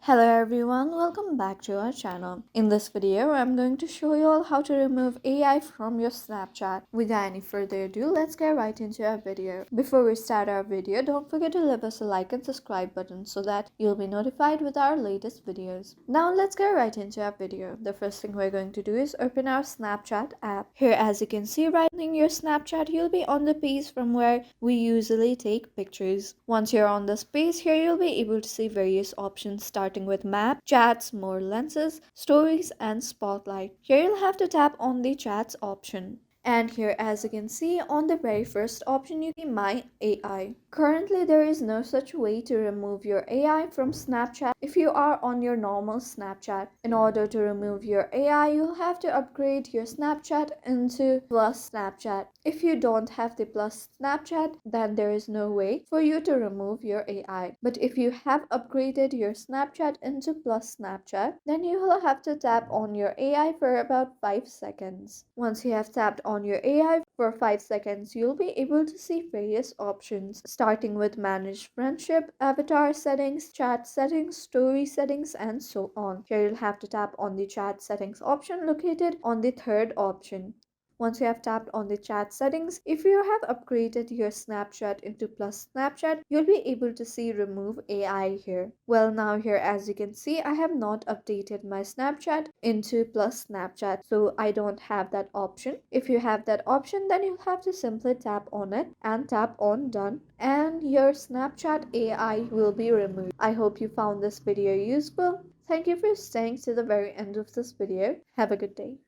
Hello everyone, welcome back to our channel. In this video, I'm going to show you all how to remove AI from your Snapchat. Without any further ado, let's get right into our video. Before we start our video, don't forget to leave us a like and subscribe button so that you'll be notified with our latest videos. Now let's get right into our video. The first thing we're going to do is open our Snapchat app. Here, as you can see right in your Snapchat, you'll be on the page from where we usually take pictures. Once you're on this page, here you'll be able to see various options starting with map, chats, more lenses, stories, and spotlight. Here you'll have to tap on the chats option. And here, as you can see, on the very first option you see my AI. Currently there is no such way to remove your AI from Snapchat if you are on your normal Snapchat. In order to remove your AI, you'll have to upgrade your Snapchat into Plus Snapchat. If you don't have the Plus Snapchat, then there is no way for you to remove your AI. But if you have upgraded your Snapchat into Plus Snapchat, then you will have to tap on your AI for about 5 seconds. Once you have tapped on your AI for 5 seconds, you'll be able to see various options, starting with manage friendship, avatar settings, chat settings, story settings, and so on. Here you'll have to tap on the chat settings option located on the third option. Once you have tapped on the chat settings, if you have upgraded your Snapchat into Plus Snapchat, you'll be able to see remove AI here. Well, now here as you can see, I have not updated my Snapchat into Plus Snapchat, so I don't have that option. If you have that option, then you'll have to simply tap on it and tap on done, and your Snapchat AI will be removed. I hope you found this video useful. Thank you for staying to the very end of this video. Have a good day.